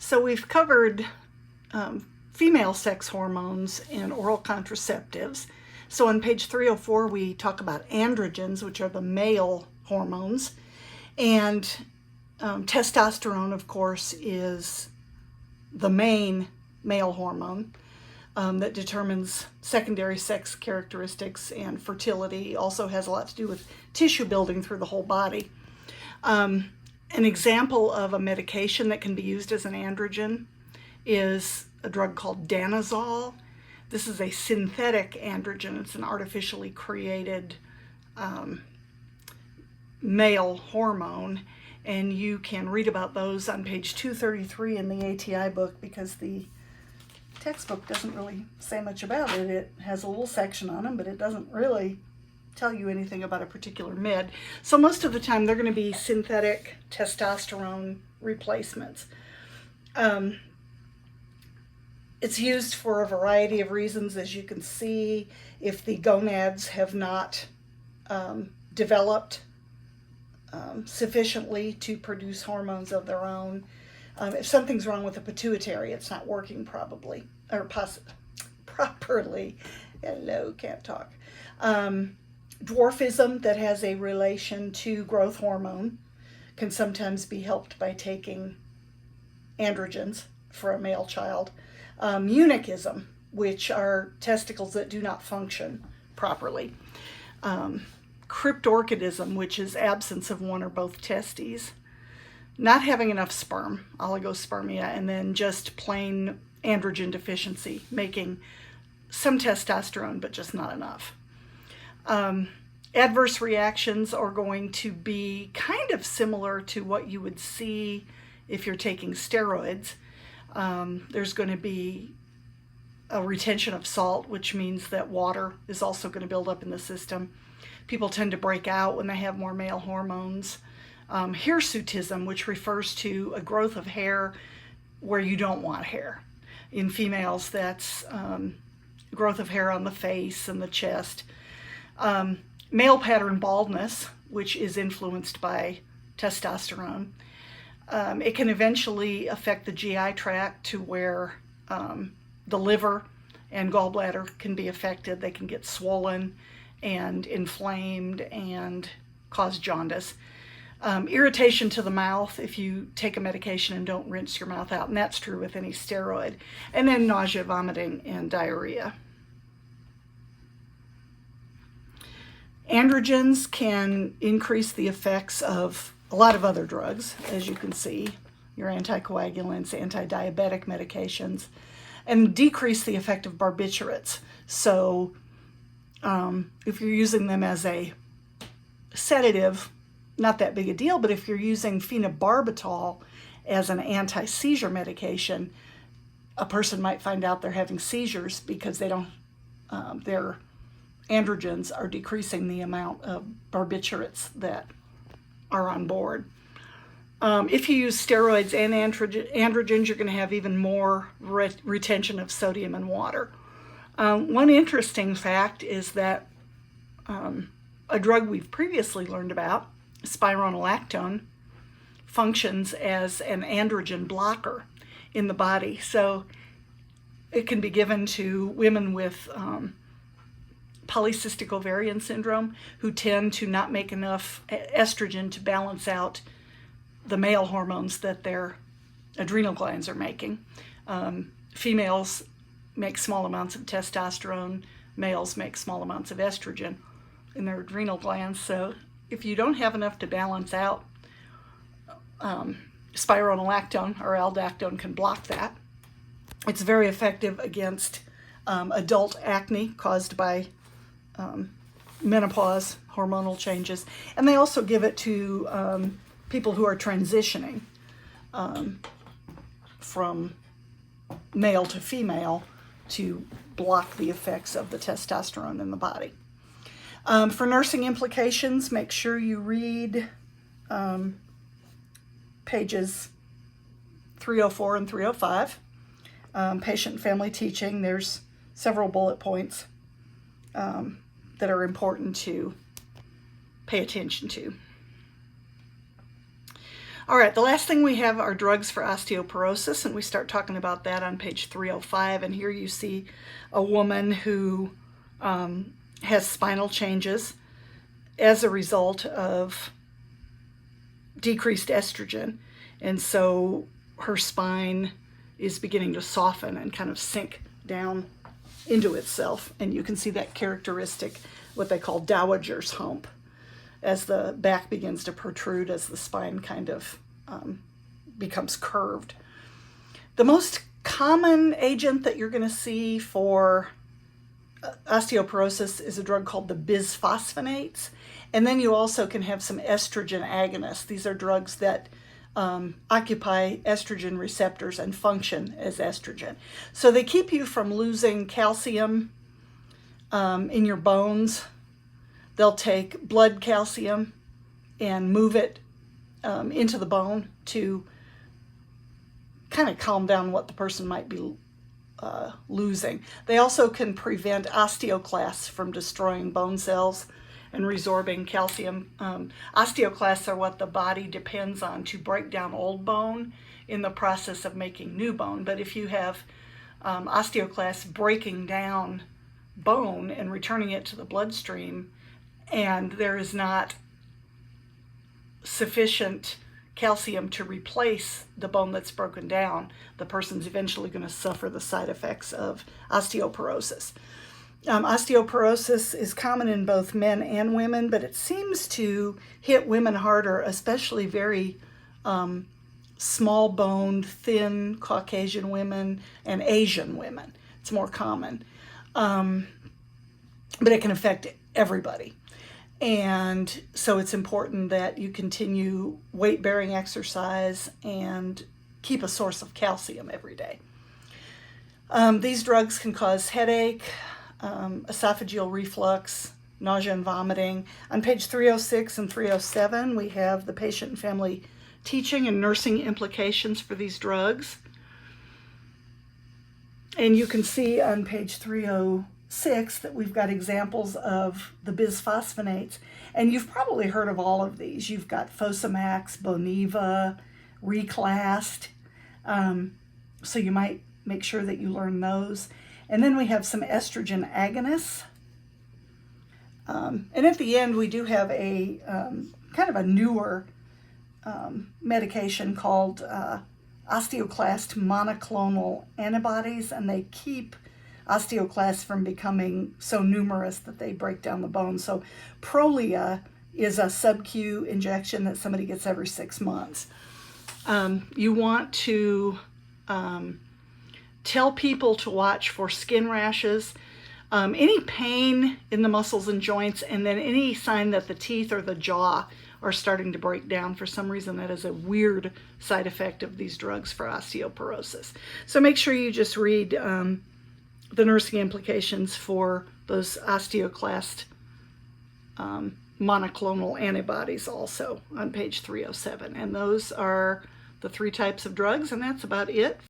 So we've covered female sex hormones and oral contraceptives. So on page 304, we talk about androgens, which are the male hormones. And testosterone, of course, is the main male hormone that determines secondary sex characteristics and fertility. Also has a lot to do with tissue building through the whole body. An example of a medication that can be used as an androgen is a drug called danazol. This is a synthetic androgen. It's an artificially created male hormone, and you can read about those on page 233 in the ATI book, because the textbook doesn't really say much about it. It has a little section on them, but it doesn't really tell you anything about a particular med. So most of the time they're going to be synthetic testosterone replacements. It's used for a variety of reasons, as you can see. If the gonads have not developed sufficiently to produce hormones of their own, if something's wrong with the pituitary, it's not working properly. Hello, can't talk. Dwarfism that has a relation to growth hormone can sometimes be helped by taking androgens for a male child. Eunuchism, which are testicles that do not function properly. Cryptorchidism, which is absence of one or both testes. Not having enough sperm, oligospermia, and then just plain androgen deficiency, making some testosterone but just not enough. Adverse reactions are going to be kind of similar to what you would see if you're taking steroids. There's going to be a retention of salt, which means that water is also going to build up in the system. People tend to break out when they have more male hormones. Hirsutism, which refers to a growth of hair where you don't want hair. In females, that's growth of hair on the face and the chest. Male pattern baldness, which is influenced by testosterone. It can eventually affect the GI tract to where the liver and gallbladder can be affected. They can get swollen and inflamed and cause jaundice. Irritation to the mouth if you take a medication and don't rinse your mouth out, and that's true with any steroid. And then nausea, vomiting, and diarrhea. Androgens can increase the effects of a lot of other drugs, as you can see, your anticoagulants, anti-diabetic medications, and decrease the effect of barbiturates. So if you're using them as a sedative, not that big a deal, but if you're using phenobarbital as an anti-seizure medication, a person might find out they're having seizures because they don't, their androgens are decreasing the amount of barbiturates that are on board. If you use steroids and androgens, you're going to have even more retention of sodium and water. One interesting fact is that a drug we've previously learned about, spironolactone, functions as an androgen blocker in the body. So it can be given to women with polycystic ovarian syndrome who tend to not make enough estrogen to balance out the male hormones that their adrenal glands are making. Females make small amounts of testosterone, males make small amounts of estrogen in their adrenal glands. So if you don't have enough to balance out, spironolactone or aldactone can block that. It's very effective against adult acne caused by menopause, hormonal changes. And they also give it to people who are transitioning from male to female to block the effects of the testosterone in the body. For nursing implications, make sure you read pages 304 and 305. Patient and family teaching, there's several bullet points that are important to pay attention to. All right, the last thing we have are drugs for osteoporosis, and we start talking about that on page 305. And here you see a woman who has spinal changes as a result of decreased estrogen. And so her spine is beginning to soften and kind of sink down into itself. And you can see that characteristic, what they call dowager's hump, as the back begins to protrude, as the spine kind of becomes curved. The most common agent that you're going to see for osteoporosis is a drug called the bisphosphonates. And then you also can have some estrogen agonists. These are drugs that occupy estrogen receptors and function as estrogen. So they keep you from losing calcium in your bones. They'll take blood calcium and move it into the bone to kind of calm down what the person might be losing. They also can prevent osteoclasts from destroying bone cells and resorbing calcium. Osteoclasts are what the body depends on to break down old bone in the process of making new bone. But if you have osteoclasts breaking down bone and returning it to the bloodstream, and there is not sufficient calcium to replace the bone that's broken down, the person's eventually going to suffer the side effects of osteoporosis. Osteoporosis is common in both men and women, but it seems to hit women harder, especially very small-boned, thin Caucasian women and Asian women. It's more common, but it can affect everybody. And so it's important that you continue weight-bearing exercise and keep a source of calcium every day. These drugs can cause headache, esophageal reflux, nausea and vomiting. On page 306 and 307, we have the patient and family teaching and nursing implications for these drugs. And you can see on page 306 that we've got examples of the bisphosphonates. And you've probably heard of all of these. You've got Fosamax, Boniva, Reclast. So you might make sure that you learn those. And then we have some estrogen agonists. And at the end, we do have a kind of a newer medication called osteoclast monoclonal antibodies, and they keep osteoclasts from becoming so numerous that they break down the bone. So Prolia is a sub-Q injection that somebody gets every 6 months. You want to tell people to watch for skin rashes, any pain in the muscles and joints, and then any sign that the teeth or the jaw are starting to break down. For some reason, that is a weird side effect of these drugs for osteoporosis. So make sure you just read the nursing implications for those osteoclast monoclonal antibodies also on page 307. And those are the 3 types of drugs, and that's about it.